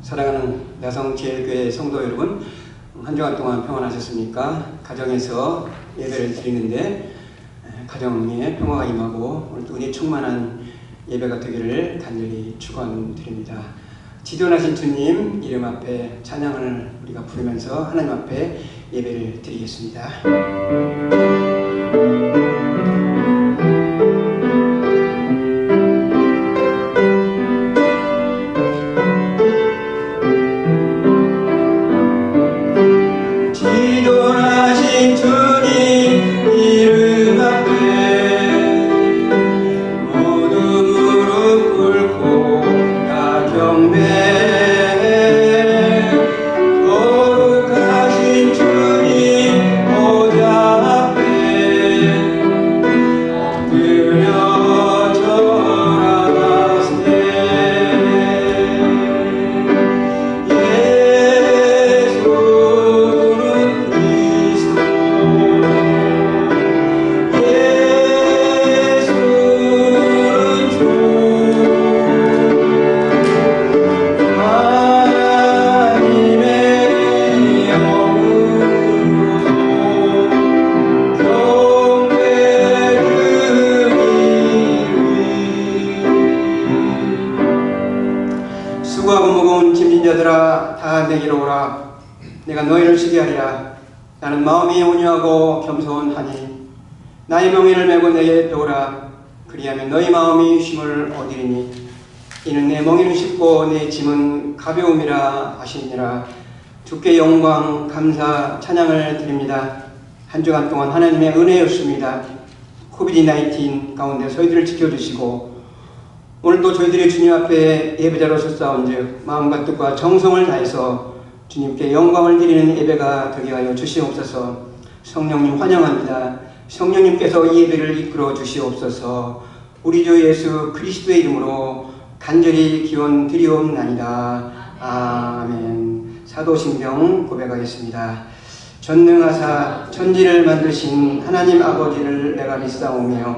사랑하는 야성제일교회 성도 여러분, 한 주간 동안 평안하셨습니까? 가정에서 예배를 드리는데 가정에 평화가 임하고 오늘도 은혜 충만한 예배가 되기를 간절히 축원드립니다. 지존하신 주님 이름 앞에 찬양을 우리가 부르면서 하나님 앞에 예배를 드리겠습니다. 지존하신 주님 이름 앞에 모두 무릎 꿇고 다 경배해. 거룩하신 주님 보좌 앞에 엎드려 절하세. 수고하고 무거운 짐진 자들아 다 내게로 오라. 내가 너희를 쉬게 하리라. 나는 마음이 온유하고 겸손하니 나의 명예를 메고 내게 배우라. 그리하면 너희 마음이 쉼을 얻으리니 이는 내 멍에는 쉽고 내 짐은 가벼움이라 하시니라. 주께 영광 감사 찬양을 드립니다. 한 주간 동안 하나님의 은혜였습니다. 코비드-19 가운데 저희들을 지켜주시고 오늘도 저희들이 주님 앞에 예배자로 섰사온즉 마음과 뜻과 정성을 다해서 주님께 영광을 드리는 예배가 되게 하여 주시옵소서. 성령님 환영합니다. 성령님께서 이 예배를 이끌어 주시옵소서. 우리 주 예수 그리스도의 이름으로 간절히 기원 드리옵나이다. 아멘. 사도신경 고백하겠습니다. 전능하사 천지를 만드신 하나님 아버지를 내가 믿사오며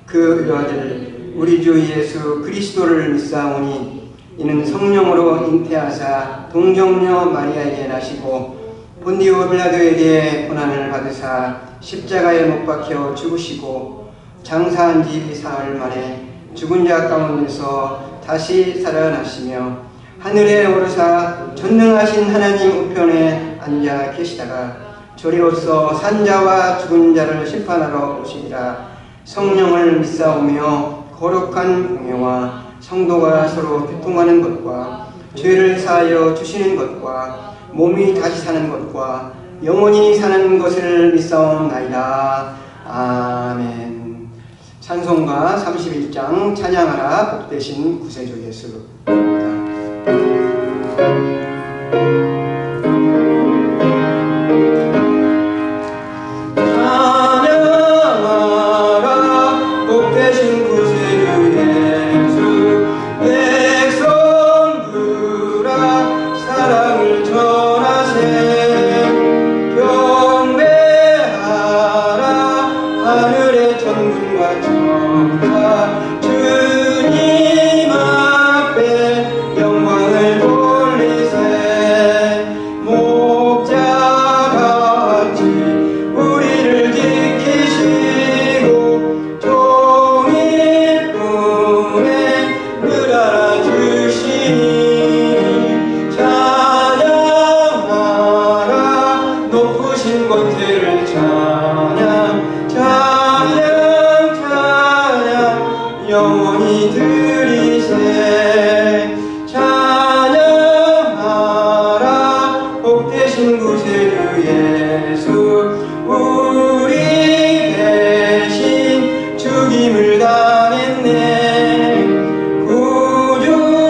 그 아들 우리 주 예수 그리스도를 믿사오니 이는 성령으로 잉태하사 동정녀 마리아에게 나시고 본디오 빌라도에게 고난을 받으사 십자가에 못 박혀 죽으시고 장사한 지 사흘 만에 죽은 자 가운데서 다시 살아나시며 하늘에 오르사 전능하신 하나님 우편에 앉아 계시다가 저리로서 산자와 죽은 자를 심판하러 오시리라. 성령을 믿사오며 거룩한 공예와 성도가 서로 교통하는 것과 죄를 사하여 주시는 것과 몸이 다시 사는 것과 영원히 사는 것을 믿사옵나이다. 아멘. 찬송가 31장 찬양하라 복되신 구세주 예수. 영원히 들이세. 찬양하라 복되신 구세주 예수. 우리 대신 죽임을 당했네. 구주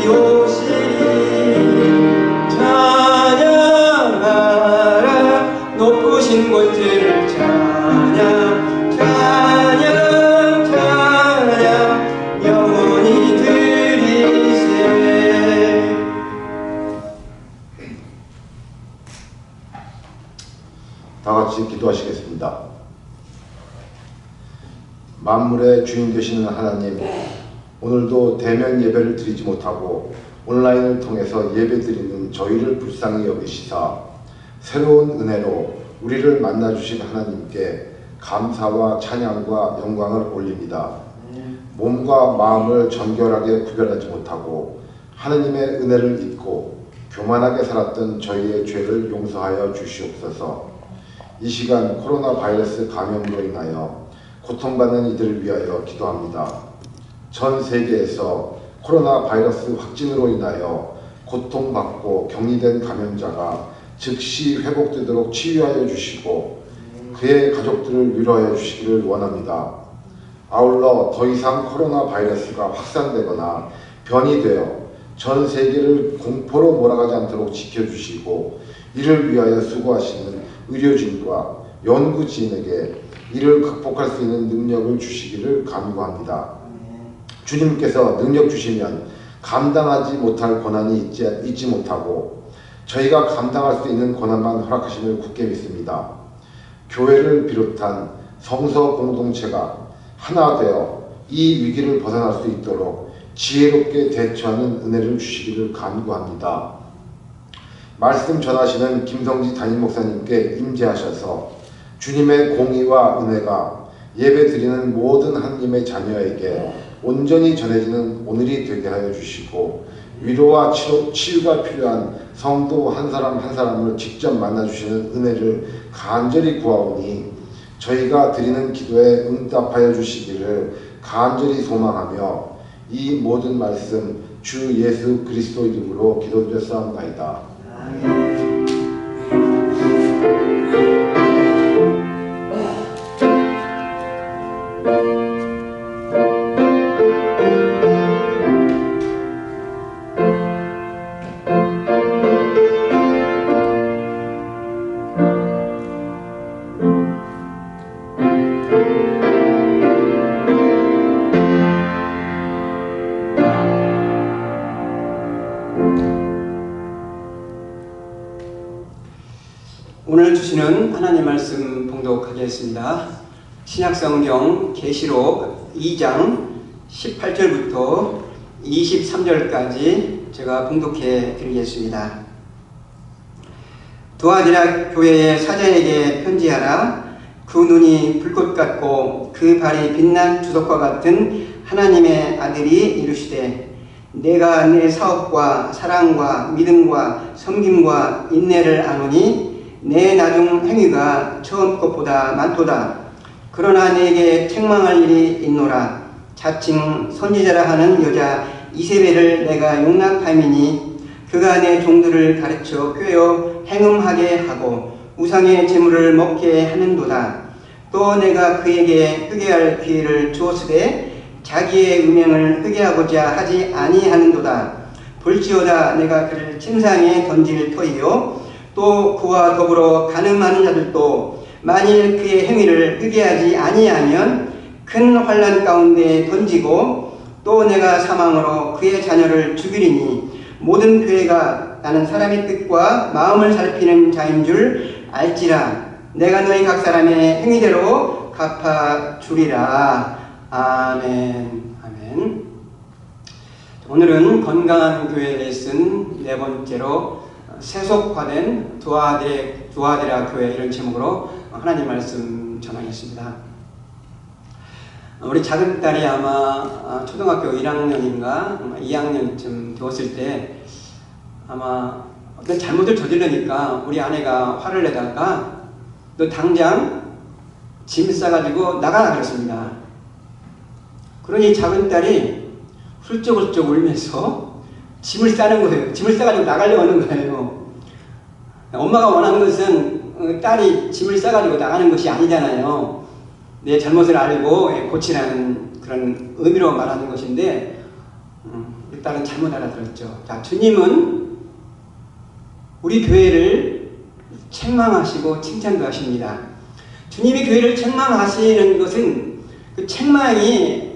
오시리 찬양하라 높으신 곳을 찬양 찬양 찬양 영원히 드리세. 다 같이 기도하시겠습니다. 만물의 주인 되시는 하나님, 오늘도 대면 예배를 드리지 못하고 온라인을 통해서 예배 드리는 저희를 불쌍히 여기시사 새로운 은혜로 우리를 만나주신 하나님께 감사와 찬양과 영광을 올립니다. 몸과 마음을 정결하게 구별하지 못하고 하나님의 은혜를 잊고 교만하게 살았던 저희의 죄를 용서하여 주시옵소서. 이 시간 코로나 바이러스 감염으로 인하여 고통받는 이들을 위하여 기도합니다. 전 세계에서 코로나 바이러스 확진으로 인하여 고통받고 격리된 감염자가 즉시 회복되도록 치유하여 주시고 그의 가족들을 위로하여 주시기를 원합니다. 아울러 더 이상 코로나 바이러스가 확산되거나 변이되어 전 세계를 공포로 몰아가지 않도록 지켜주시고 이를 위하여 수고하시는 의료진과 연구진에게 이를 극복할 수 있는 능력을 주시기를 간구합니다. 주님께서 능력 주시면 감당하지 못할 고난이 있지 못하고 저희가 감당할 수 있는 고난만 허락하심을 굳게 믿습니다. 교회를 비롯한 성서 공동체가 하나 되어 이 위기를 벗어날 수 있도록 지혜롭게 대처하는 은혜를 주시기를 간구합니다. 말씀 전하시는 김성지 담임 목사님께 임재하셔서 주님의 공의와 은혜가 예배드리는 모든 하나님의 자녀에게 온전히 전해지는 오늘이 되게 하여 주시고 위로와 치유가 필요한 성도 한 사람 한 사람을 직접 만나주시는 은혜를 간절히 구하오니 저희가 드리는 기도에 응답하여 주시기를 간절히 소망하며 이 모든 말씀 주 예수 그리스도 이름으로 기도드렸사옵나이다. 아멘. 오늘 주시는 하나님 말씀 봉독하겠습니다. 신약성경 계시록 2장 18절부터 23절까지 제가 봉독해 드리겠습니다. 두아디라 교회의 사자에게 편지하라. 그 눈이 불꽃 같고 그 발이 빛난 주석과 같은 하나님의 아들이 이르시되 내가 내 사업과 사랑과 믿음과 섬김과 인내를 아노니 내 나중 행위가 처음 것보다 많도다. 그러나 내게 책망할 일이 있노라. 자칭 선지자라 하는 여자 이세벨을 내가 용납함이니 그가 내 종들을 가르쳐 꿰어 행음하게 하고 우상의 제물을 먹게 하는도다. 또 내가 그에게 회개할 기회를 주었으되 자기의 음행을 회개하고자 하지 아니하는도다. 볼지어다 내가 그를 침상에 던질 터이요 또 그와 더불어 간음하는 자들도 만일 그의 행위를 회개하지 아니하면 큰 환난 가운데 던지고 또 내가 사망으로 그의 자녀를 죽이리니 모든 교회가 나는 사람의 뜻과 마음을 살피는 자인 줄 알지라. 내가 너희 각 사람의 행위대로 갚아주리라. 아멘. 아멘. 오늘은 건강한 교회 레슨 네 번째로 세속화된 두아디라 교회 이런 제목으로 하나님 말씀 전하겠습니다. 우리 작은 딸이 아마 초등학교 1학년인가 2학년쯤 되었을 때 아마 어떤 잘못을 저지르니까 우리 아내가 화를 내다가 너 당장 짐 싸가지고 나가라 그랬습니다. 그러니 작은 딸이 훌쩍훌쩍 울면서 짐을 싸는 거예요. 짐을 싸가지고 나가려고 하는 거예요. 엄마가 원하는 것은 딸이 짐을 싸가지고 나가는 것이 아니잖아요. 내 잘못을 알고 고치라는 그런 의미로 말하는 것인데 우리 딸은 잘못 알아들었죠. 자, 주님은 우리 교회를 책망하시고 칭찬도 하십니다. 주님이 교회를 책망하시는 것은 그 책망이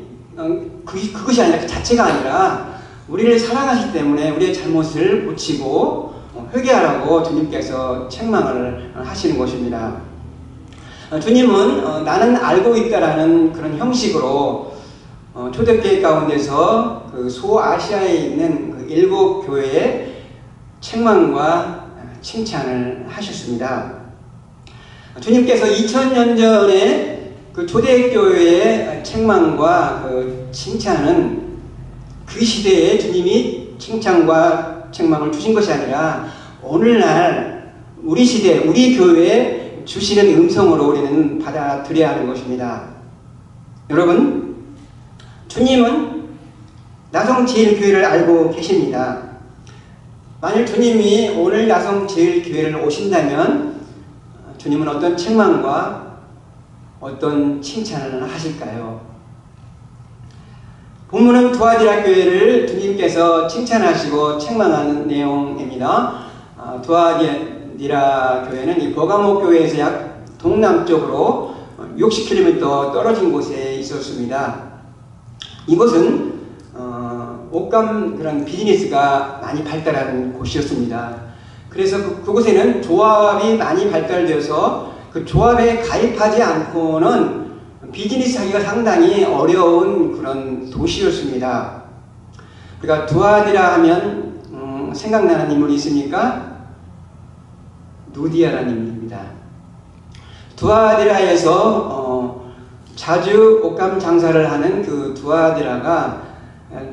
그것이 아니라 그 자체가 아니라 우리를 사랑하시기 때문에 우리의 잘못을 고치고 회개하라고 주님께서 책망을 하시는 것입니다. 주님은 나는 알고 있다라는 그런 형식으로 초대교회 가운데서 그 소아시아에 있는 그 7교회의 책망과 칭찬을 하셨습니다. 주님께서 2000년 전에 그 초대교회의 책망과 그 칭찬은 그 시대에 주님이 칭찬과 책망을 주신 것이 아니라 오늘날 우리 시대, 우리 교회에 주시는 음성으로 우리는 받아들여야 하는 것입니다. 여러분, 주님은 나성제일교회를 알고 계십니다. 만일 주님이 오늘 나성제일교회를 오신다면 주님은 어떤 책망과 어떤 칭찬을 하실까요? 본문은 두아디라 교회를 주님께서 칭찬하시고 책망하는 내용입니다. 두아디라 교회는 이 버가모 교회에서 약 동남쪽으로 60km 떨어진 곳에 있었습니다. 이곳은 옷감 그런 비즈니스가 많이 발달한 곳이었습니다. 그래서 그곳에는 조합이 많이 발달되어서 그 조합에 가입하지 않고는 비즈니스 하기가 상당히 어려운 그런 도시였습니다. 우리가 두아디라 하면 생각나는 인물이 있습니까? 누디아라는 인물입니다. 두아디라에서 자주 옷감 장사를 하는 그 두아디라가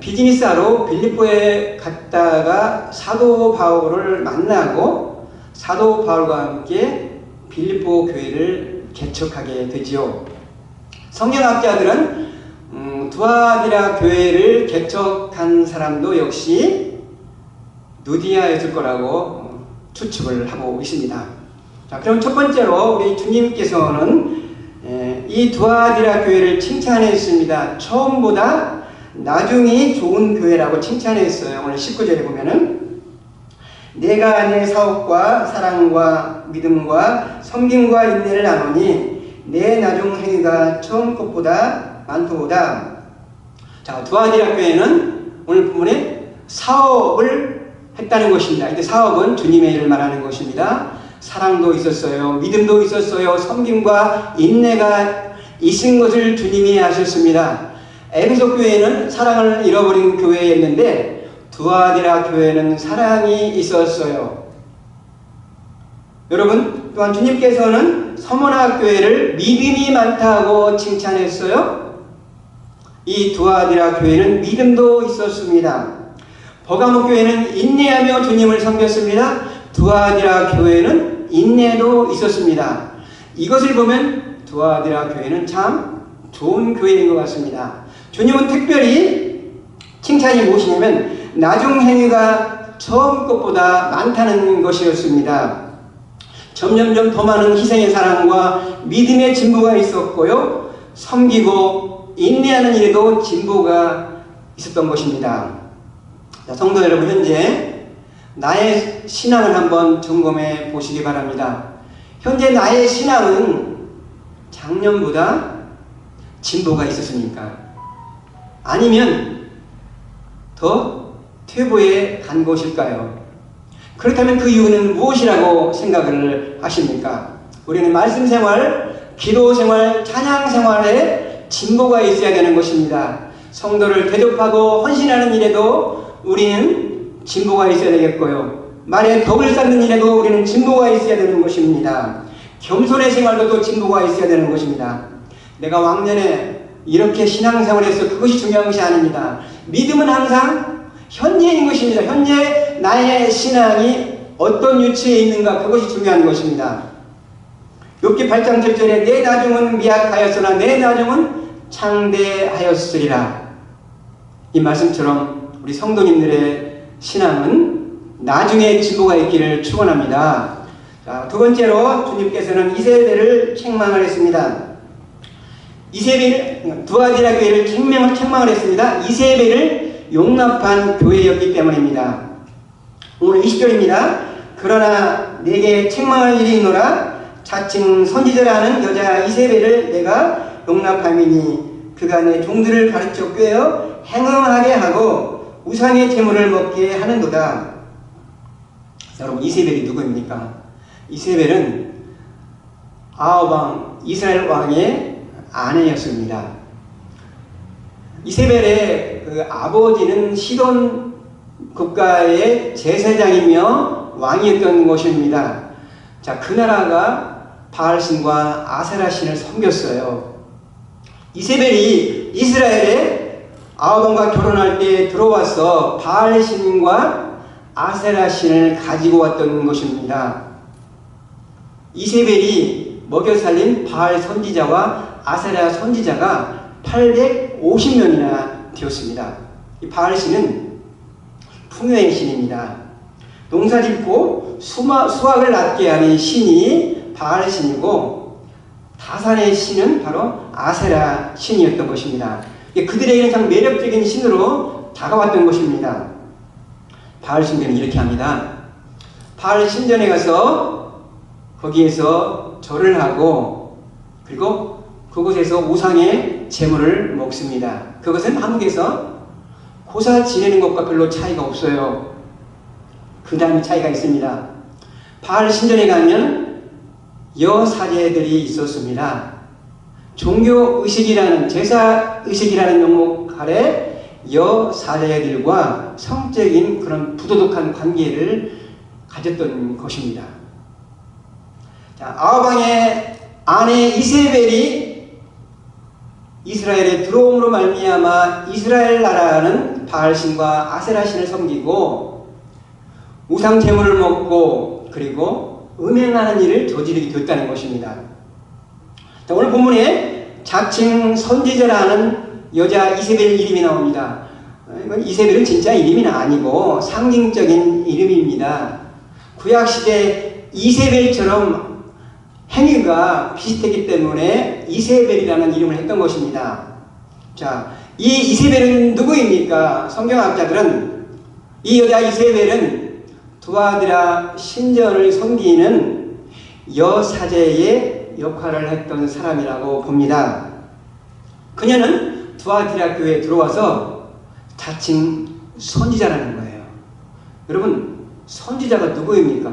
비즈니스하러 빌립보에 갔다가 사도 바울을 만나고 사도 바울과 함께 빌립보 교회를 개척하게 되지요. 성경학자들은 두아디라 교회를 개척한 사람도 역시 누디아였을 거라고 추측을 하고 있습니다. 자, 그럼 첫 번째로 우리 주님께서는 이 두아디라 교회를 칭찬했습니다. 처음보다 나중이 좋은 교회라고 칭찬했어요. 오늘 19절에 보면은 내가 내 사업과 사랑과 믿음과 섬김과 인내를 나누니 내 나중 행위가 처음 것보다 많도다. 자, 두아디라 교회는 오늘 부분에 사업을 했다는 것입니다. 이때 사업은 주님의 일을 말하는 것입니다. 사랑도 있었어요. 믿음도 있었어요. 섬김과 인내가 있은 것을 주님이 하셨습니다. 에베소 교회는 사랑을 잃어버린 교회였는데 두아디라 교회는 사랑이 있었어요. 여러분, 또한 주님께서는 서머나 교회를 믿음이 많다고 칭찬했어요. 이 두아디라 교회는 믿음도 있었습니다. 버가모 교회는 인내하며 주님을 섬겼습니다. 두아디라 교회는 인내도 있었습니다. 이것을 보면 두아디라 교회는 참 좋은 교회인 것 같습니다. 주님은 특별히 칭찬이 무엇이냐면 나중 행위가 처음 것보다 많다는 것이었습니다. 점점점 더 많은 희생의 사랑과 믿음의 진보가 있었고요. 섬기고 인내하는 일에도 진보가 있었던 것입니다. 자, 성도 여러분, 현재 나의 신앙을 한번 점검해 보시기 바랍니다. 현재 나의 신앙은 작년보다 진보가 있었습니까? 아니면 더 퇴보해 간 것일까요? 그렇다면 그 이유는 무엇이라고 생각을 하십니까? 우리는 말씀 생활, 기도 생활, 찬양 생활에 진보가 있어야 되는 것입니다. 성도를 대접하고 헌신하는 일에도 우리는 진보가 있어야 되겠고요. 말에 덕을 쌓는 일에도 우리는 진보가 있어야 되는 것입니다. 겸손의 생활도 또 진보가 있어야 되는 것입니다. 내가 왕년에 이렇게 신앙생활에서 그것이 중요한 것이 아닙니다. 믿음은 항상 현재인 것입니다. 현재 나의 신앙이 어떤 위치에 있는가, 그것이 중요한 것입니다. 욥기 8장 7절에 내 나중은 미약하였으나 내 나중은 창대하였으리라. 이 말씀처럼 우리 성도님들의 신앙은 나중에 진보가 있기를 축원합니다. 자, 두 번째로 주님께서는 이세벨을 책망을 했습니다. 이세벨, 두아디라 교회를 책망을 했습니다. 이세벨을 용납한 교회였기 때문입니다. 오늘 20절입니다. 그러나 내게 책망할 일이 있노라. 자칭 선지자라는 여자 이세벨을 내가 용납함이니 그가 내 종들을 가르쳐 꾀어 행음하게 하고 우상의 제물을 먹게 하는도다. 여러분, 이세벨이 누구입니까? 이세벨은 아합 왕, 이스라엘 왕의 아내였습니다. 이세벨의 그 아버지는 시돈 국가의 제사장이며 왕이었던 것입니다. 자, 그 나라가 바알신과 아세라신을 섬겼어요. 이세벨이 이스라엘에 아합 왕과 결혼할 때 들어와서 바알신과 아세라신을 가지고 왔던 것입니다. 이세벨이 먹여 살린 바알 선지자와 아세라 선지자가 850명이나 되었습니다. 이 바알신은 풍요의 신입니다. 농사 짓고 수확을 낳게 하는 신이 바알신이고 다산의 신은 바로 아세라 신이었던 것입니다. 그들에게는 참 매력적인 신으로 다가왔던 것입니다. 바알 신전은 이렇게 합니다. 바알 신전에 가서 거기에서 절을 하고 그리고 그곳에서 우상의 제물을 먹습니다. 그것은 한국에서 고사 지내는 것과 별로 차이가 없어요. 그 다음에 차이가 있습니다. 바알 신전에 가면 여사제들이 있었습니다. 종교의식이라는 제사의식이라는 명목 아래 여사제들과 성적인 그런 부도덕한 관계를 가졌던 것입니다. 자, 아합 왕의 아내 이세벨이 이스라엘에 들어옴으로 말미암아 이스라엘 나라는 바알신과 아세라신을 섬기고 우상 제물을 먹고 그리고 음행하는 일을 저지르게 됐다는 것입니다. 자, 오늘 본문에 자칭 선지자라는 여자 이세벨 이름이 나옵니다. 이세벨은 진짜 이름이 아니고 상징적인 이름입니다. 구약시대 이세벨처럼 행위가 비슷했기 때문에 이세벨이라는 이름을 했던 것입니다. 자, 이 이세벨은 누구입니까? 성경학자들은 이 여자 이세벨은 두아드라 신전을 섬기는 여사제의 역할을 했던 사람이라고 봅니다. 그녀는 두아드라 교회에 들어와서 자칭 선지자라는 거예요. 여러분, 선지자가 누구입니까?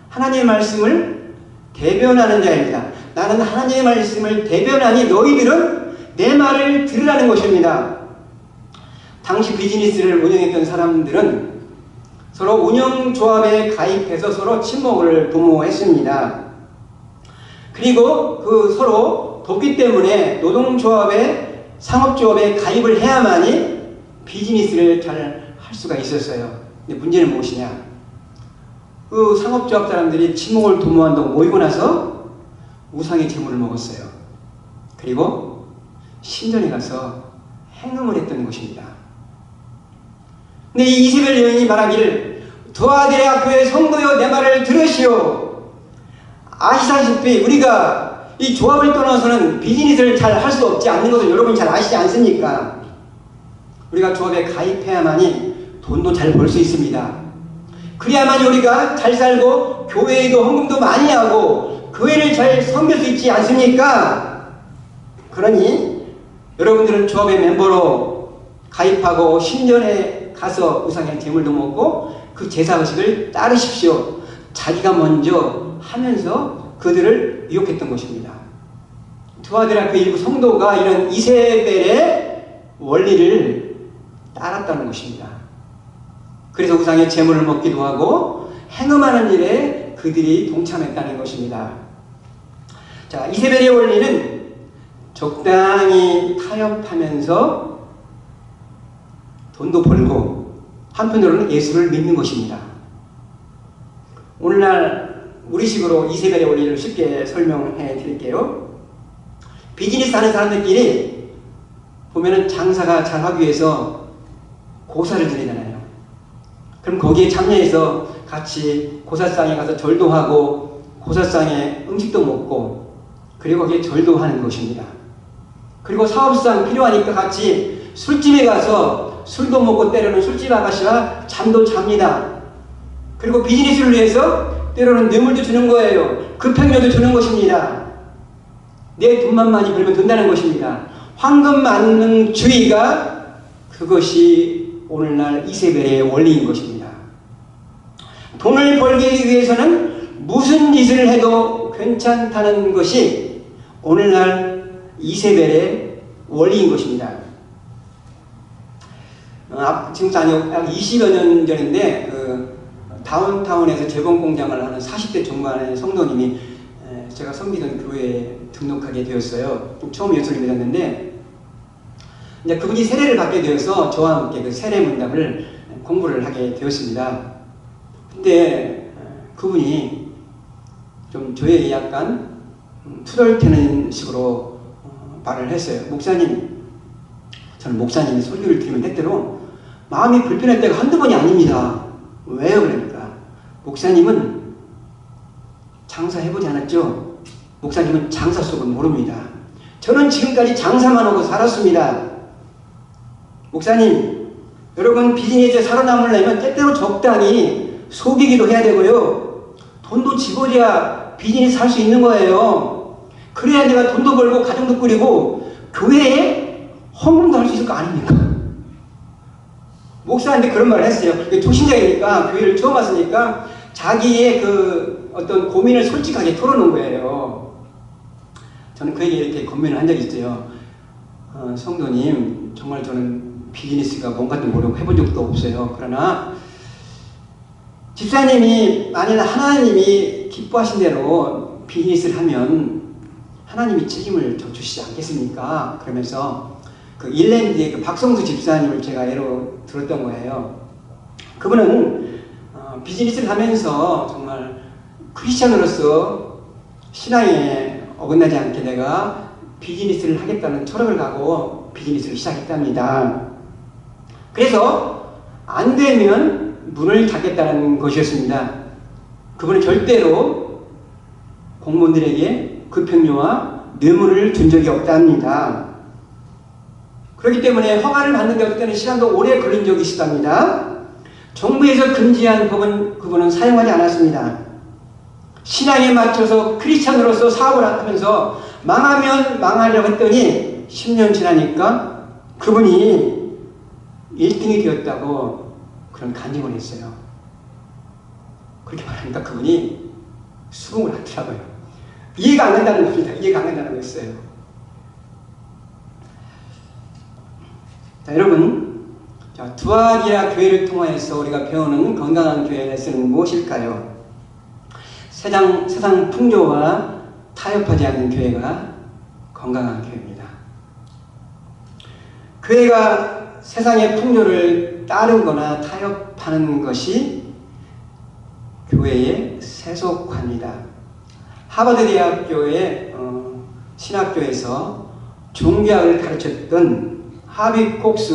하나님의 말씀을 대변하는 자입니다. 나는 하나님의 말씀을 대변하니 너희들은 내 말을 들으라는 것입니다. 당시 비즈니스를 운영했던 사람들은 서로 운영조합에 가입해서 서로 친목을 도모했습니다. 그리고 그 서로 돕기 때문에 노동조합에 상업조합에 가입을 해야만이 비즈니스를 잘 할 수가 있었어요. 근데 문제는 무엇이냐? 그 상업조합 사람들이 친목을 도모한다고 모이고 나서 우상의 제물을 먹었어요. 그리고 신전에 가서 행음을 했던 것입니다. 근데 이 이세벨 여인이 말하기를 두아드라 교회 성도여 내 말을 들으시오. 아시다시피 우리가 이 조합을 떠나서는 비즈니스를 잘 할 수 없지 않는 것을 여러분이 잘 아시지 않습니까? 우리가 조합에 가입해야만이 돈도 잘 벌 수 있습니다. 그래야만 우리가 잘 살고 교회에도 헌금도 많이 하고 교회를 잘 섬길 수 있지 않습니까? 그러니 여러분들은 조합의 멤버로 가입하고 신전에 가서 우상의 제물도 먹고 그 제사의식을 따르십시오. 자기가 먼저 하면서 그들을 유혹했던 것입니다. 두아드라 그 일부 성도가 이런 이세벨의 원리를 따랐다는 것입니다. 그래서 우상의 제물을 먹기도 하고 행음하는 일에 그들이 동참했다는 것입니다. 자, 이세벨의 원리는 적당히 타협하면서 돈도 벌고 한편으로는 예수를 믿는 것입니다. 오늘날 우리식으로 이세벨의 원리를 쉽게 설명해 드릴게요. 비즈니스 하는 사람들끼리 보면은 장사가 잘 하기 위해서 고사를 드리잖아요. 그럼 거기에 참여해서 같이 고사상에 가서 절도 하고 고사상에 음식도 먹고 그리고 거기에 절도 하는 것입니다. 그리고 사업상 필요하니까 같이 술집에 가서 술도 먹고 때로는 술집 아가씨와 잠도 잡니다. 그리고 비즈니스를 위해서 때로는 뇌물도 주는 거예요. 급행료도 주는 것입니다. 내 돈만 많이 벌면 된다는 것입니다. 황금만능주의가 그것이 오늘날 이세벨의 원리인 것입니다. 돈을 벌기 위해서는 무슨 짓을 해도 괜찮다는 것이 오늘날 이세벨의 원리인 것입니다. 지금부터 약 20여 년 전인데 다운타운에서 재봉공장을 하는 40대 중반의 성도님이 제가 섬기던 교회에 등록하게 되었어요. 처음 예수를 믿었는데 이제 그분이 세례를 받게 되어서 저와 함께 그 세례 문답을 공부를 하게 되었습니다. 근데 그분이 좀 저에게 약간 투덜대는 식으로 말을 했어요. 목사님, 저는 목사님이 설교를 들으면 때때로 마음이 불편할 때가 한두 번이 아닙니다. 왜요? 그러니까 목사님은 장사해보지 않았죠? 목사님은 장사 속은 모릅니다. 저는 지금까지 장사만 하고 살았습니다. 목사님, 여러분 비즈니스에 살아남으려면 때때로 적당히 속이기도 해야 되고요. 돈도 집어줘야 비즈니스 할 수 있는 거예요. 그래야 내가 돈도 벌고 가정도 꾸리고 교회에 헌금도 할 수 있을 거 아닙니까? 목사한테 그런 말을 했어요. 초신자이니까 교회를 처음 왔으니까 자기의 그 어떤 고민을 솔직하게 털어놓은 거예요. 저는 그에게 이렇게 권면을 한 적이 있어요. 성도님, 정말 저는 비즈니스가 뭔가도 모르고 해본 적도 없어요. 그러나 집사님이 만약 하나님이 기뻐하신 대로 비즈니스를 하면 하나님이 책임을 져주시지 않겠습니까? 그러면서 그 일랜드의 그 박성수 집사님을 제가 예로 들었던 거예요. 그분은 비즈니스를 하면서 정말 크리스찬으로서 신앙에 어긋나지 않게 내가 비즈니스를 하겠다는 철학을 가고 비즈니스를 시작했답니다. 그래서 안 되면 문을 닫겠다는 것이었습니다. 그분은 절대로 공무원들에게 급행료와 뇌물을 준 적이 없답니다. 그렇기 때문에 허가를 받는데 어떨 때는 시간도 오래 걸린 적이 있답니다. 정부에서 금지한 법은 그분은 사용하지 않았습니다. 신앙에 맞춰서 크리스찬으로서 사업을 하면서 망하면 망하려고 했더니 10년 지나니까 그분이 1등이 되었다고 그런 간증을 했어요. 그렇게 말하니까 그분이 수긍을 하더라고요. 이해가 안 된다는 겁니다. 이해가 안 된다는 거였어요. 자, 여러분, 두아리아 교회를 통해서 우리가 배우는 건강한 교회 레슨은 무엇일까요? 세상 풍조와 타협하지 않는 교회가 건강한 교회입니다. 교회가 세상의 풍조를 따르거나 타협하는 것이 교회의 세속화입니다. 하버드 대학교의 신학교에서 종교학을 가르쳤던 하비 콕스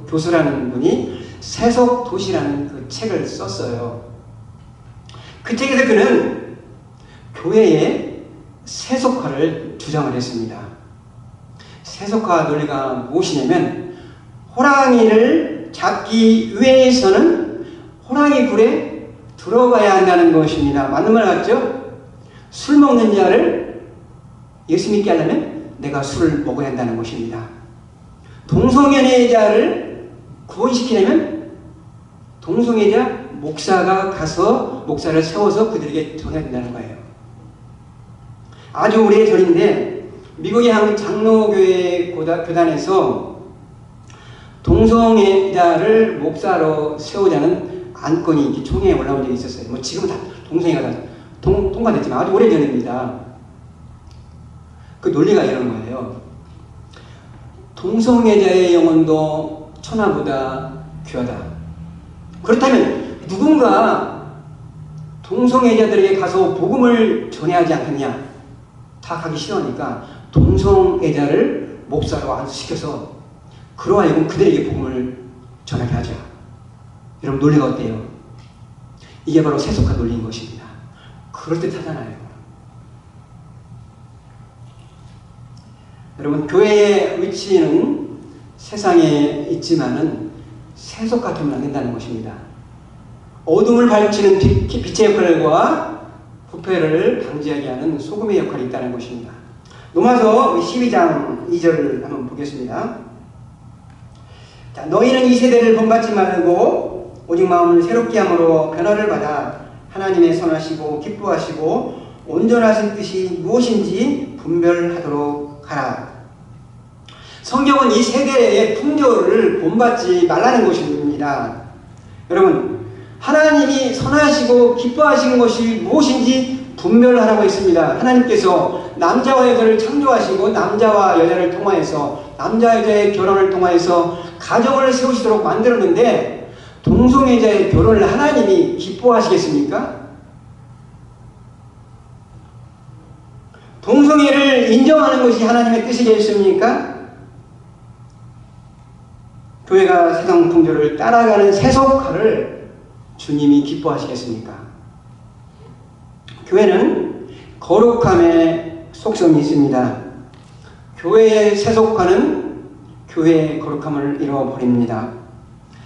교수라는 분이 세속도시라는 그 책을 썼어요. 그 책에서 그는 교회의 세속화를 주장을 했습니다. 세속화 논리가 무엇이냐면 호랑이를 잡기 위해서는 호랑이 굴에 들어가야 한다는 것입니다. 맞는 말 같죠? 술 먹는 자를 예수 믿게 하려면 내가 술을 먹어야 한다는 것입니다. 동성애자를 구원시키려면 동성애자 목사가 가서 목사를 세워서 그들에게 전해야 된다는 거예요. 아주 오래전인데 미국의 한 장로교회 교단에서 동성애자를 목사로 세우자는 안건이 이렇게 총회에 올라온 적이 있었어요. 뭐 지금은 다 동성애가 다 통과됐지만 아주 오래전입니다. 그 논리가 이런 거예요. 동성애자의 영혼도 천하보다 귀하다. 그렇다면 누군가 동성애자들에게 가서 복음을 전해야 하지 않겠냐? 다 가기 싫어하니까 동성애자를 목사로 안수시켜서 그러하여금 그들에게 복음을 전하게 하자. 여러분 논리가 어때요? 이게 바로 세속화 논리인 것입니다. 그럴듯하잖아요. 여러분 교회의 위치는 세상에 있지만은 세속 같으면 안 된다는 것입니다. 어둠을 밝히는 빛의 역할과 부패를 방지하게 하는 소금의 역할이 있다는 것입니다. 로마서 12장 2절을 한번 보겠습니다. 자, 너희는 이 세대를 본받지 말고 오직 마음을 새롭게 함으로 변화를 받아 하나님의 선하시고 기뻐하시고 온전하신 뜻이 무엇인지 분별하도록 하라. 성경은 이 세대의 풍조를 본받지 말라는 것입니다. 여러분, 하나님이 선하시고 기뻐하시는 것이 무엇인지 분별하라고 했습니다. 하나님께서 남자와 여자를 창조하시고 남자와 여자를 통하여서 남자 여자의 결혼을 통하여서 가정을 세우시도록 만들었는데 동성애자의 결혼을 하나님이 기뻐하시겠습니까? 동성애를 인정하는 것이 하나님의 뜻이겠습니까? 교회가 세상 풍조를 따라가는 세속화를 주님이 기뻐하시겠습니까? 교회는 거룩함의 속성이 있습니다. 교회의 세속화는 교회의 거룩함을 잃어버립니다.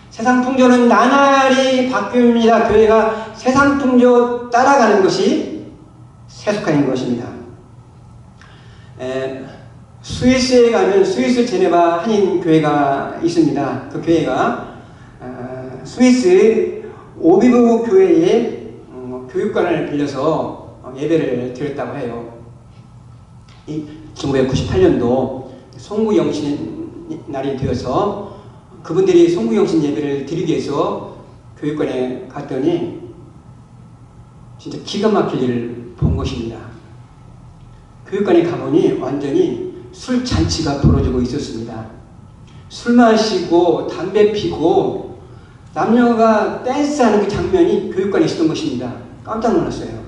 세상 풍조는 나날이 바뀝니다. 교회가 세상 풍조 따라가는 것이 세속화인 것입니다. 스위스에 가면 스위스 제네바 한인 교회가 있습니다. 그 교회가 스위스 오비브 교회의 교육관을 빌려서 예배를 드렸다고 해요. 1998년도 송구영신 날이 되어서 그분들이 송구영신 예배를 드리기 위해서 교육관에 갔더니 진짜 기가 막힐 일을 본 것입니다. 교육관에 가보니 완전히 술 잔치가 벌어지고 있었습니다. 술 마시고 담배 피고 남녀가 댄스하는 그 장면이 교육관에 있었던 것입니다. 깜짝 놀랐어요.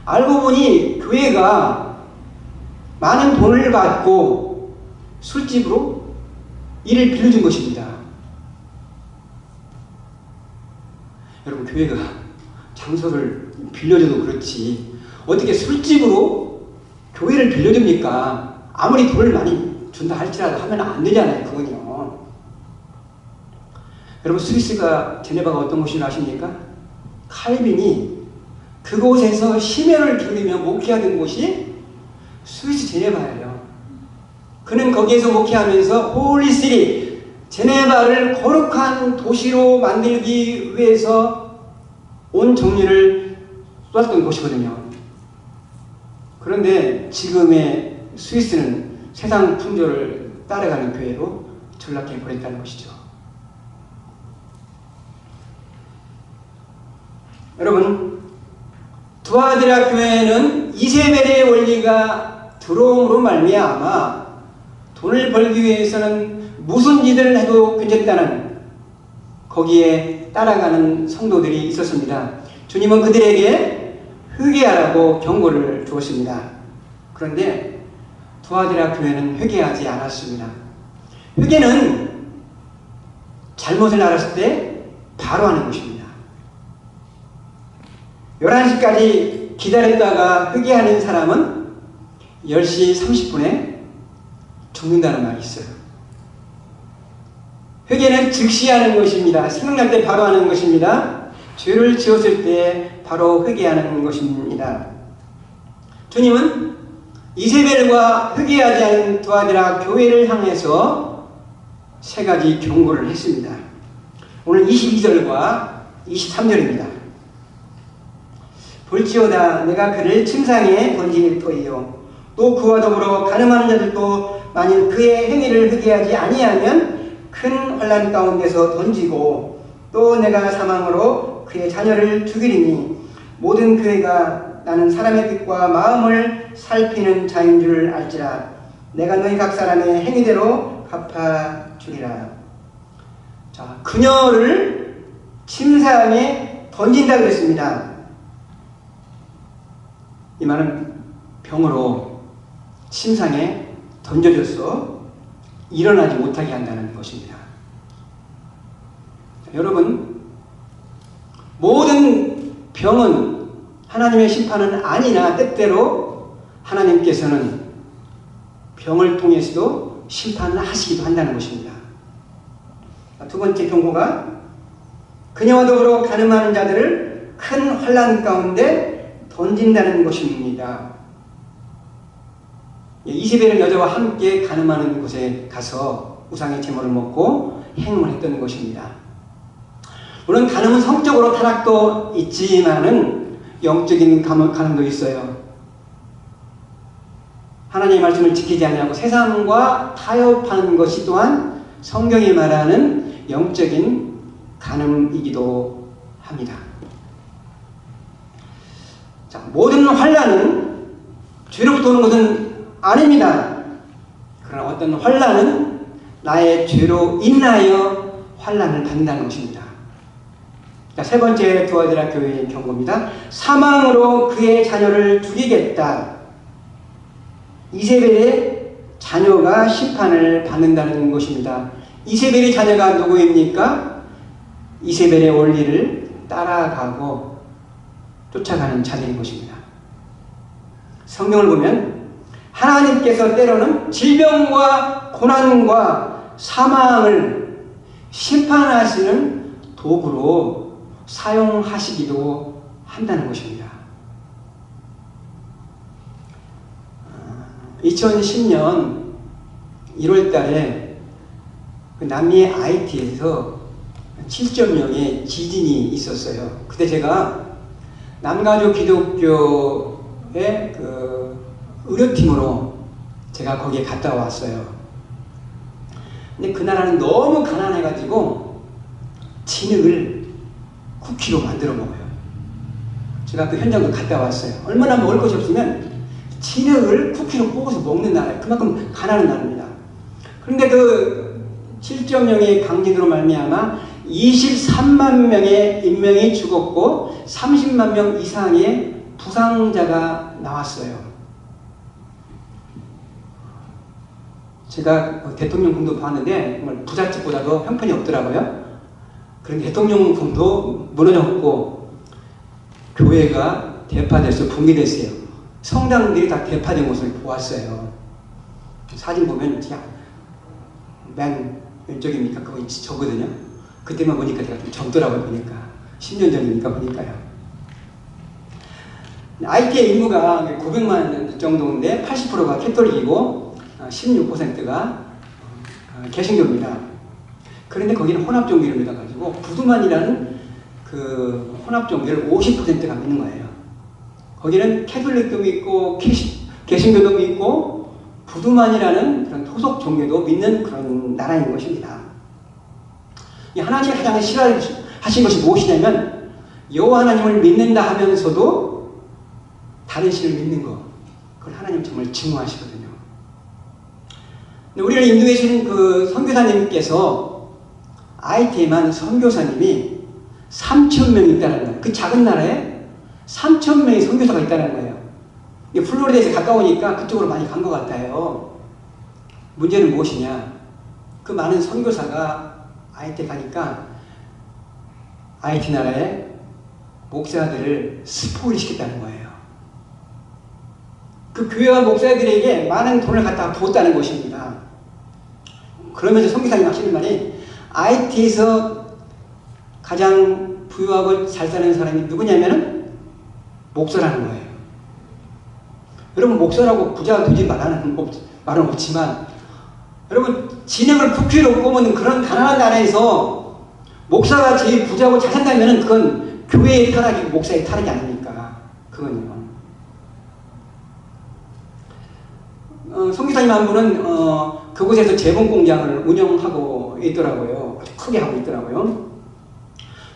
알고 보니 교회가 많은 돈을 받고 술집으로 이를 빌려준 것입니다. 여러분, 교회가 장소를 빌려줘도 그렇지 어떻게 술집으로 교회를 빌려줍니까? 아무리 돈을 많이 준다 할지라도 하면 안 되잖아요. 그건요. 여러분, 스위스가 제네바가 어떤 곳인지 아십니까? 칼빈이 그곳에서 심혈을 기울이며 목회하던 곳이 스위스 제네바예요. 그는 거기에서 목회하면서 홀리시리 제네바를 거룩한 도시로 만들기 위해서 온 정리를 쏟았던 곳이거든요. 그런데 지금의 스위스는 세상 풍조를 따라가는 교회로 전락해 버렸다는 것이죠. 여러분, 두아드라 교회는 이세벨의 원리가 들어옴으로 말미암아 돈을 벌기 위해서는 무슨 일을 해도 괜찮다는 거기에 따라가는 성도들이 있었습니다. 주님은 그들에게 회개하라고 경고를 주었습니다. 그런데 두아드라 교회는 회개하지 않았습니다. 회개는 잘못을 알았을 때 바로 하는 것입니다. 11시까지 기다렸다가 회개하는 사람은 10시 30분에 죽는다는 말이 있어요. 회개는 즉시 하는 것입니다. 생각날 때 바로 하는 것입니다. 죄를 지었을 때 바로 회개하는 것입니다. 주님은 이세벨과 회개하지 않은 두아드라 교회를 향해서 세 가지 경고를 했습니다. 오늘 22절과 23절입니다. 볼지어다 내가 그를 침상에 던질 터이요 또 그와 더불어 가늠하는 자들도 만일 그의 행위를 회개하지 아니하면 큰 환난 가운데서 던지고 또 내가 사망으로 그의 자녀를 죽이리니 모든 교회가 나는 사람의 뜻과 마음을 살피는 자인 줄 알지라. 내가 너희 각 사람의 행위대로 갚아주리라. 자, 그녀를 침상에 던진다 그랬습니다. 이 말은 병으로 침상에 던져져서 일어나지 못하게 한다는 것입니다. 자, 여러분, 모든 병은 하나님의 심판은 아니나 때때로 하나님께서는 병을 통해서도 심판을 하시기도 한다는 것입니다. 두 번째 경고가 그녀와 더불어 간음하는 자들을 큰 환난 가운데 던진다는 것입니다. 이세벨은 여자와 함께 간음하는 곳에 가서 우상의 제물을 먹고 행음을 했던 것입니다. 물론 간음은 성적으로 타락도 있지만은 영적인 간음도 있어요. 하나님의 말씀을 지키지 아니하고 세상과 타협하는 것이 또한 성경이 말하는 영적인 간음이기도 합니다. 자, 모든 환난은 죄로부터 오는 것은 아닙니다. 그러나 어떤 환난은 나의 죄로 인하여 환난을 받는다는 것입니다. 자, 세 번째 두아디라 교회의 경고입니다. 사망으로 그의 자녀를 죽이겠다. 이세벨의 자녀가 심판을 받는다는 것입니다. 이세벨의 자녀가 누구입니까? 이세벨의 원리를 따라가고 쫓아가는 자들인 것입니다. 성경을 보면 하나님께서 때로는 질병과 고난과 사망을 심판하시는 도구로 사용하시기도 한다는 것입니다. 2010년 1월 달에 남미의 아이티에서 7.0의 지진이 있었어요. 그때 제가 남가주 기독교의 의료팀으로 제가 거기에 갔다 왔어요. 근데 그 나라는 너무 가난해가지고 진흙을 쿠키로 만들어 먹어요. 제가 그 현장도 갔다 왔어요. 얼마나 먹을 것이 없으면 진흙을 쿠키로 뽑아서 먹는 나라예요. 그만큼 가난한 나라입니다. 그런데 그 7.0의 강진으로 말미암아 23만 명의 인명이 죽었고 30만 명 이상의 부상자가 나왔어요. 제가 대통령궁도 봤는데 정말 부잣집보다도 형편이 없더라고요. 그런데 대통령궁도 무너졌고 교회가 대파돼서 붕괴됐어요. 성당들이 다 대파된 모습을 보았어요. 사진 보면 그냥 맨 왼쪽입니까? 그거 저거든요. 그때만 보니까 제가 좀 젊더라고요. 보니까 10년 전이니까 보니까요. 아이티의 인구가 900만 정도인데 80%가 캐톨릭이고 16%가 개신교입니다. 그런데 거기는 혼합종교를 믿어가지고 부두만이라는 그 혼합종교를 50%가 믿는 거예요. 거기는 캐톨릭도 믿고 개신교도 믿고 부두만이라는 그런 토속 종교도 믿는 그런 나라인 것입니다. 하나님이 가장 싫어하신 것이 무엇이냐면 여호와 하나님을 믿는다 하면서도 다른 신을 믿는 것. 그걸 하나님 정말 증오하시거든요. 우리를 인도해 주신 그 선교사님께서 아이티에만 선교사님이 3,000명이 있다는 거예요. 그 작은 나라에 3,000명의 선교사가 있다는 거예요. 플로리다에서 가까우니까 그쪽으로 많이 간 것 같아요. 문제는 무엇이냐? 그 많은 선교사가 아이티 가니까 아이티 나라에 목사들을 스포일 시켰다는 거예요. 그 교회와 목사들에게 많은 돈을 갖다가 부었다는 것입니다. 그러면서 선교사님 하시는 말이 아이티에서 가장 부유하고 잘 사는 사람이 누구냐면은 목사라는 거예요. 여러분 목사라고 부자 되지 말은 없지만 여러분 진흙을 쿠키로 뽑는 그런 가난한 나라에서 목사가 제일 부자고 잘 산다면 그건 교회의 타락이고 목사의 타락이 아닙니까? 그건요. 선교사님 한 분은 그곳에서 재봉 공장을 운영하고 있더라고요. 아주 크게 하고 있더라고요.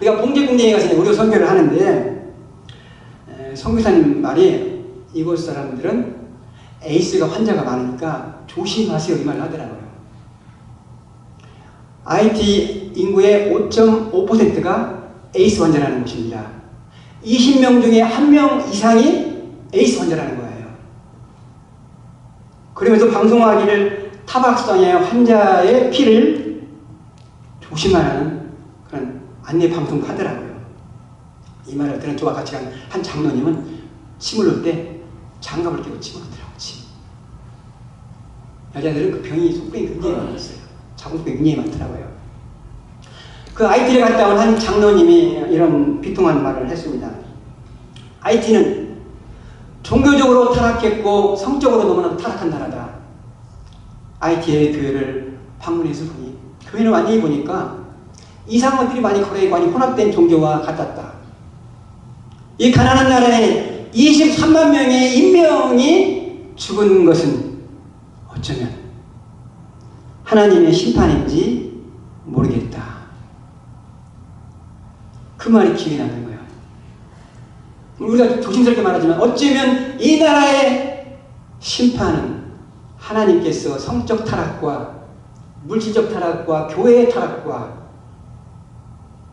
우리가 봉제 공장에 가서 우리 선교를 하는데 선교사님 말이 이곳 사람들은 에이스가 환자가 많으니까 조심하세요 이 말을 하더라고요. IT 인구의 5.5%가 에이스 환자라는 것입니다. 20명 중에 1명 이상이 에이스 환자라는 거예요. 그러면서 방송하기를 타박상의 환자의 피를 조심하라는 그런 안내 방송도 하더라고요. 이 말을 들은 저와 같이 간 한 장로님은 침을 넣을 때 장갑을 끼고 침을 넣더라고요. 여자들은 그 병이 속병이 굉장히 많았어요. 자궁병이 굉장히 많더라고요. 그 IT를 갔다 온 한 장로님이 이런 비통한 말을 했습니다. IT는 종교적으로 타락했고 성적으로 너무나 타락한 나라다. IT의 교회를 방문해서 보니 교회는 완전히 보니까 이상한 것들이 많이 거래되고 많이 혼합된 종교와 같았다. 이 가난한 나라에 23만 명의 인명이 죽은 것은 어쩌면 하나님의 심판인지 모르겠다. 그 말이 기억이 나는 거예요. 우리가 조심스럽게 말하지만 어쩌면 이 나라의 심판은 하나님께서 성적 타락과 물질적 타락과 교회의 타락과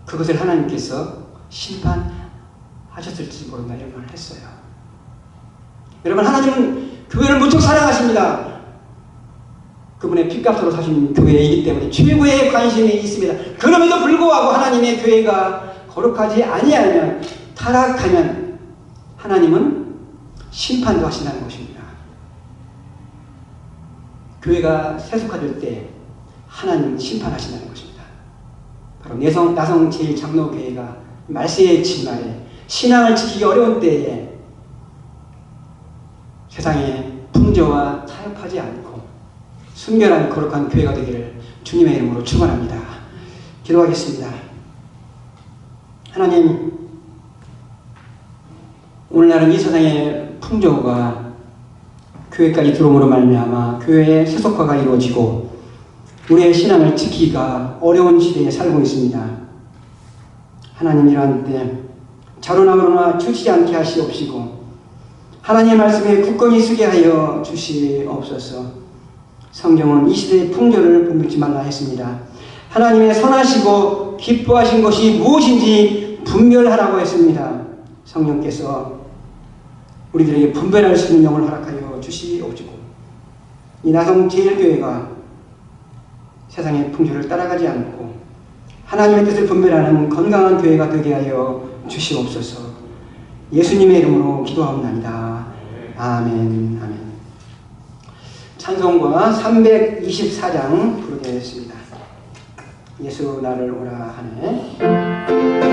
그것을 하나님께서 심판하셨을지 모른다 이런 말을 했어요. 여러분, 하나님은 교회를 무척 사랑하십니다. 그분의 핏값으로 사신 교회이기 때문에 최고의 관심이 있습니다. 그럼에도 불구하고 하나님의 교회가 거룩하지 아니하면 타락하면 하나님은 심판도 하신다는 것입니다. 교회가 세속화될 때 하나님은 심판하신다는 것입니다. 바로 나성 제1장로교회가 말세의 진말에 신앙을 지키기 어려운 때에 세상에 풍조와 타협하지 않고 순결한 거룩한 교회가 되기를 주님의 이름으로 축원합니다. 기도하겠습니다. 하나님, 오늘날은 이 세상의 풍조가 교회까지 들어옴으로 말미암아 교회의 세속화가 이루어지고 우리의 신앙을 지키기가 어려운 시대에 살고 있습니다. 하나님, 이러한 때 자로나 그러나 주시지 않게 하시옵시고 하나님의 말씀에 굳건히 서게 하여 주시옵소서. 성경은 이 시대의 풍조를 분별치 말라 했습니다. 하나님의 선하시고 기뻐하신 것이 무엇인지 분별하라고 했습니다. 성령께서 우리들에게 분별할 수 있는 영을 허락하여 주시옵시고 이 나성 제1교회가 세상의 풍조를 따라가지 않고 하나님의 뜻을 분별하는 건강한 교회가 되게 하여 주시옵소서. 예수님의 이름으로 기도하옵나이다. 아멘. 아멘. 찬송가 324장 부르겠습니다. 예수 나를 오라 하네.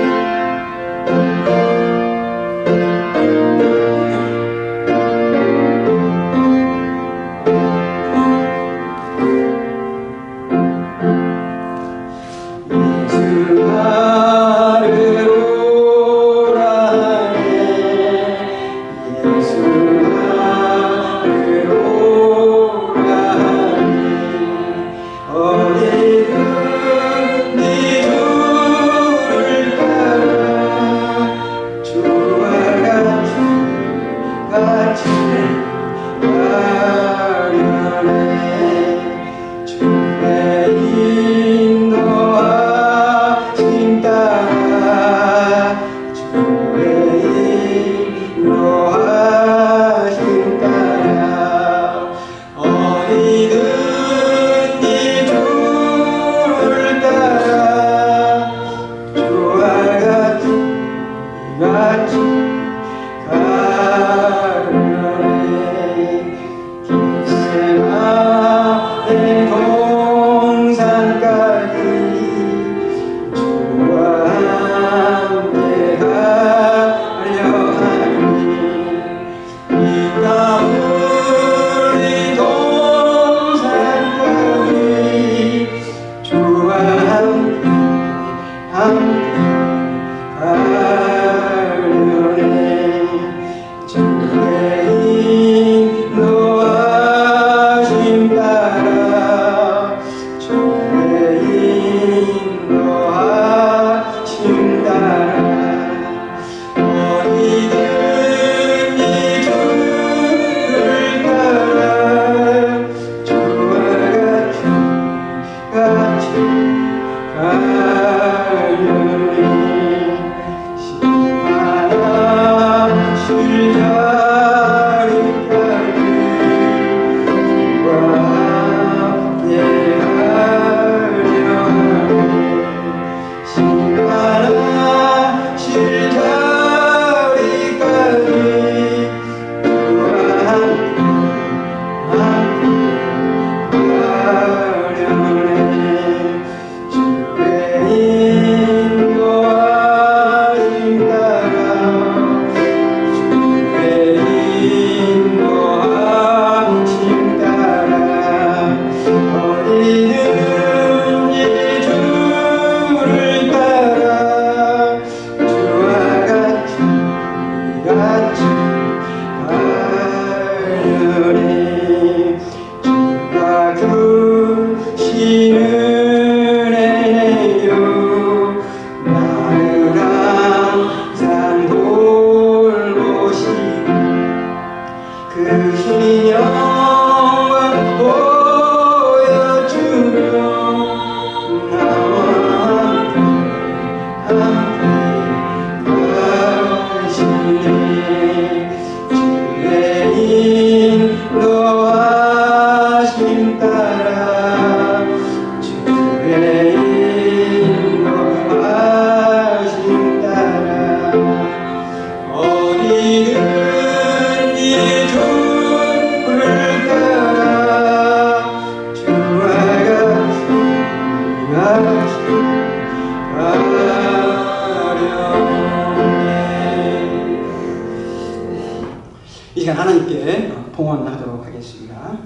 이 시간 하나님께 봉헌하도록 하겠습니다.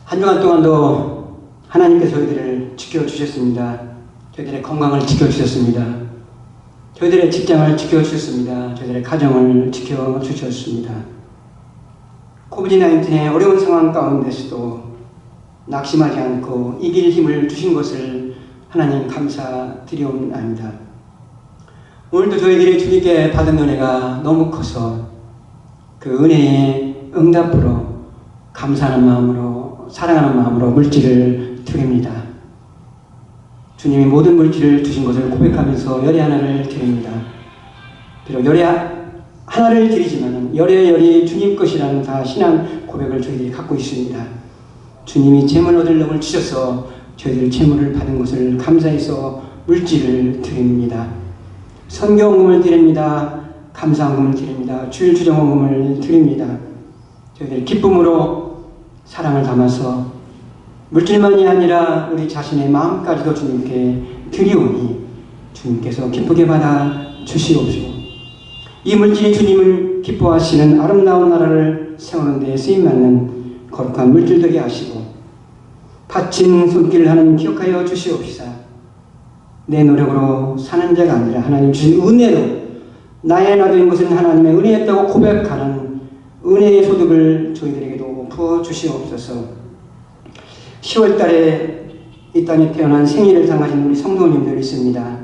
한 주간 동안도 하나님께서 저희들을 지켜주셨습니다. 저희들의 건강을 지켜주셨습니다. 저희들의 직장을 지켜주셨습니다. 저희들의 가정을 지켜주셨습니다. 코비드-19의 어려운 상황 가운데서도 낙심하지 않고 이길 힘을 주신 것을 하나님 감사드리옵나이다. 오늘도 저희들이 주님께 받은 은혜가 너무 커서 그 은혜의 응답으로 감사하는 마음으로 사랑하는 마음으로 물질을 드립니다. 주님이 모든 물질을 주신 것을 고백하면서 열의 하나를 드립니다. 비록 열의 하나를 드리지만 열의 주님 것이라는 다 신앙 고백을 저희들이 갖고 있습니다. 주님이 재물 얻을 놈을 주셔서 저희들이 재물을 받은 것을 감사해서 물질을 드립니다. 선교헌금을 드립니다. 감사헌금을 드립니다. 주일 주정헌금을 드립니다. 저희들이 기쁨으로 사랑을 담아서 물질만이 아니라 우리 자신의 마음까지도 주님께 드리오니 주님께서 기쁘게 받아 주시옵시고 이 물질이 주님을 기뻐하시는 아름다운 나라를 세우는 데 쓰임받는 거룩한 물질 되게 하시고 바친 손길을 하나님 기억하여 주시옵시다. 내 노력으로 사는 자가 아니라 하나님 주신 은혜로 나의 나된 것은 하나님의 은혜였다고 고백하는 은혜의 소득을 저희들에게도 부어주시옵소서. 10월 달에 이 땅에 태어난 생일을 당하신 우리 성도님들이 있습니다.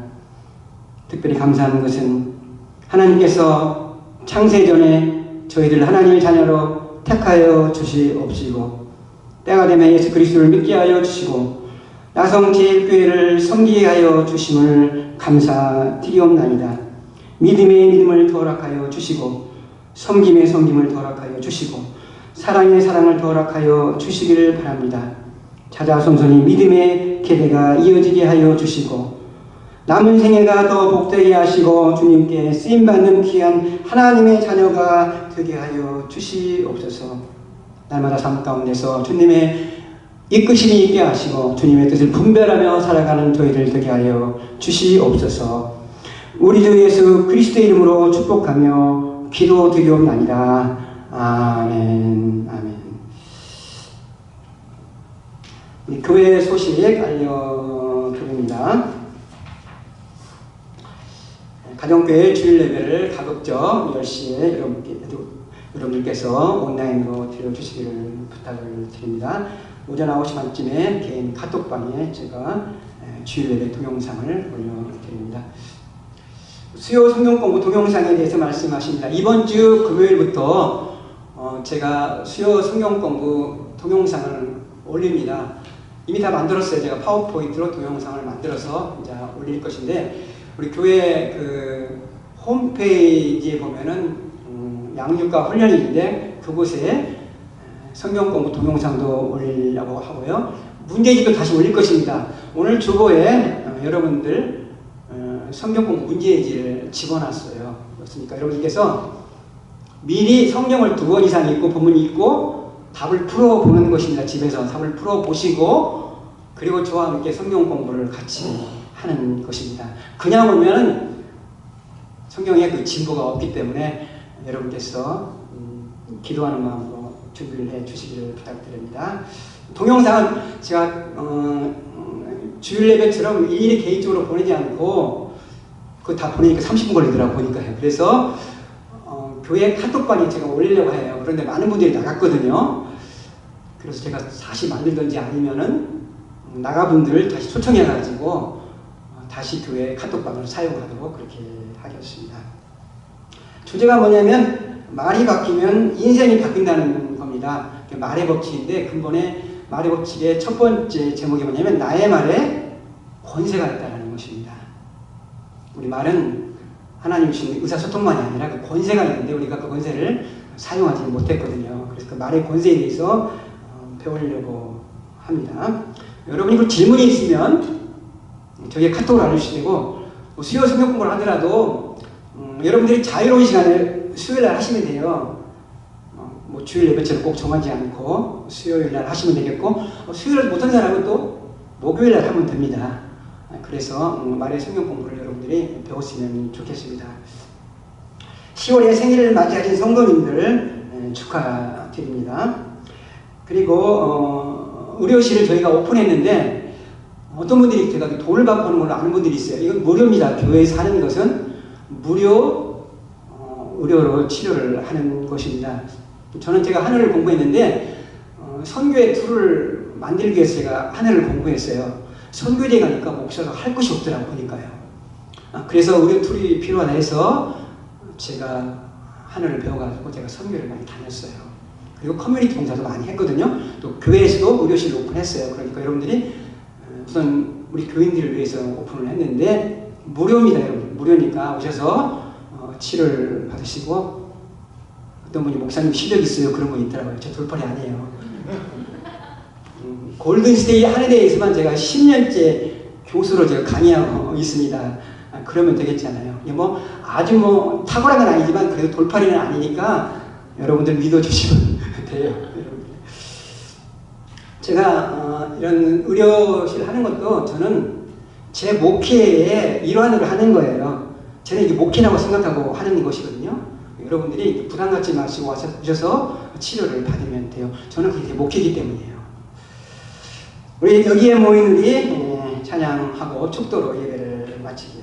특별히 감사하는 것은 하나님께서 창세전에 저희들 하나님의 자녀로 택하여 주시옵시고 때가 되면 예수 그리스도를 믿게 하여 주시고 나성제일교회를 섬기게 하여 주심을 감사드리옵나이다. 믿음의 믿음을 더락하여 주시고 섬김의 섬김을 더락하여 주시고 사랑의 사랑을 더락하여 주시기를 바랍니다. 자자손손이 믿음의 계대가 이어지게 하여 주시고 남은 생애가 더 복되게 하시고 주님께 쓰임받는 귀한 하나님의 자녀가 되게 하여 주시옵소서. 날마다 삶 가운데서 주님의 이끄심이 있게 하시고 주님의 뜻을 분별하며 살아가는 저희들 되게 하여 주시옵소서. 우리 주 예수 그리스도의 이름으로 축복하며 기도드리옵나이다. 아멘. 아멘. 우리 교회 소식 알려드립니다. 가정교회 주일 예배를 가급적 10시에 여러분들께서 온라인으로 드려주시기를 부탁을 드립니다. 오전 9시 반쯤에 개인 카톡방에 제가 주일 예배 동영상을 올려드립니다. 수요 성경 공부 동영상에 대해서 말씀하십니다. 이번 주 금요일부터 제가 수요 성경 공부 동영상을 올립니다. 이미 다 만들었어요. 제가 파워포인트로 동영상을 만들어서 이제 올릴 것인데 우리 교회 그 홈페이지에 보면은 양육과 훈련인데 그곳에 성경 공부 동영상도 올리려고 하고요. 문제집도 다시 올릴 것입니다. 오늘 주보에 여러분들 성경 공부 문제지를 집어놨어요. 그렇습니까? 여러분께서 미리 성경을 2권 이상 읽고 본문 읽고 답을 풀어보는 것입니다. 집에서 답을 풀어보시고 그리고 저와 함께 성경 공부를 같이 하는 것입니다. 그냥 오면 성경에 그 진보가 없기 때문에 여러분께서 기도하는 마음으로 준비를 해 주시기를 부탁드립니다. 동영상은 제가 주일 예배처럼 일일이 개인적으로 보내지 않고 그거 다 보내니까 30분 걸리더라고요. 보니까요. 그래서 교회 카톡방에 제가 올리려고 해요. 그런데 많은 분들이 나갔거든요. 그래서 제가 다시 만들든지 아니면은 나가분들 다시 초청해가지고 다시 교회 카톡방을 사용하도록 그렇게 하겠습니다. 주제가 뭐냐면 말이 바뀌면 인생이 바뀐다는 겁니다. 말의 법칙인데 근본에 말의 법칙의 첫 번째 제목이 뭐냐면 나의 말에 권세가 있다는 것입니다. 우리 말은 하나님 주신 의사소통만이 아니라 그 권세가 있는데 우리가 그 권세를 사용하지 못했거든요. 그래서 그 말의 권세에 대해서 배우려고 합니다. 여러분이 그 질문이 있으면 저에게 카톡을 알려주시면 되고 수요 성경 공부를 하더라도 여러분들이 자유로운 시간을 수요일날 하시면 돼요. 뭐 주일 예배처럼 꼭 정하지 않고 수요일날 하시면 되겠고 수요일날 못한 사람은 또 목요일날 하면 됩니다. 그래서 말의 성경 공부를 여러분들이 배웠으면 좋겠습니다. 10월에 생일을 맞이하신 성도님들 축하드립니다. 그리고 의료실을 저희가 오픈했는데 어떤 분들이 제가 돈을 받고 하는 걸로 아는 분들이 있어요. 이건 무료입니다. 교회에서 하는 것은 무료 의료로 치료를 하는 것입니다. 저는 제가 하늘을 공부했는데 선교의 툴을 만들기 위해서 제가 하늘을 공부했어요. 선교제 가니까 목사가 할 것이 없더라고 보니까요. 그래서 의료 툴이 필요하다 해서 제가 하늘을 배워가지고 제가 선교를 많이 다녔어요. 그리고 커뮤니티 봉사도 많이 했거든요. 또 교회에서도 의료실을 오픈했어요. 그러니까 여러분들이 우선 우리 교인들을 위해서 오픈을 했는데 무료입니다. 여러분. 무료니까 오셔서 치료를 받으시고 어떤 분이 목사님 실력 있어요. 그런 분이 있더라고요. 저 돌팔이 아니에요. 골든스테이 한해대에서만 제가 10년째 교수로 제가 강의하고 있습니다. 그러면 되겠잖아요. 뭐 아주 뭐 탁월한 건 아니지만 그래도 돌팔이는 아니니까 여러분들 믿어주시면 돼요. 제가 이런 의료실 하는 것도 저는 제 목회의 일환으로 하는 거예요. 저는 이게 목회라고 생각하고 하는 것이거든요. 여러분들이 부담 갖지 마시고 오셔서 치료를 받으면 돼요. 저는 그게 목회이기 때문이에요. 우리 여기에 모인 우리 찬양하고 축도로 예배를 마치게.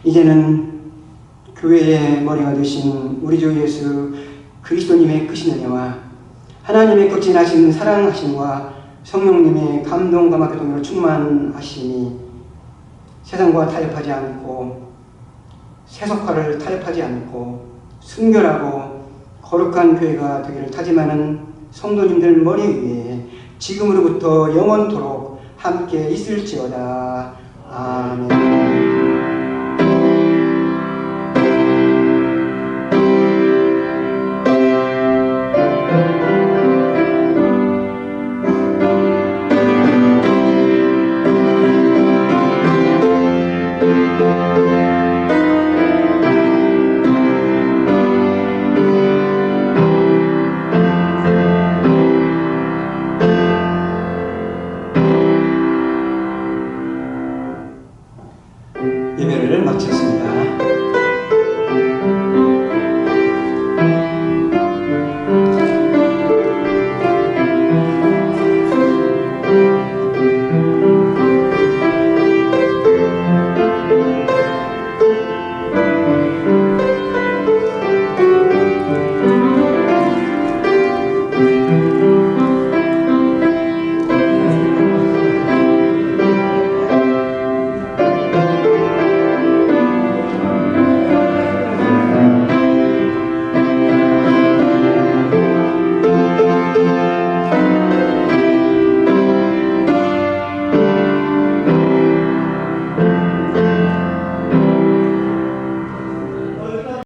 이제는 교회의 머리가 되신 우리 주 예수 그리스도님의 크신 은혜와 하나님의 극진하신 사랑하심과 성령님의 감동과 감동으로 충만하심이 세상과 타협하지 않고 세속화를 타협하지 않고 순결하고 거룩한 교회가 되기를 다짐하는 성도님들 머리 위에 지금으로부터 영원토록 함께 있을지어다. 아멘.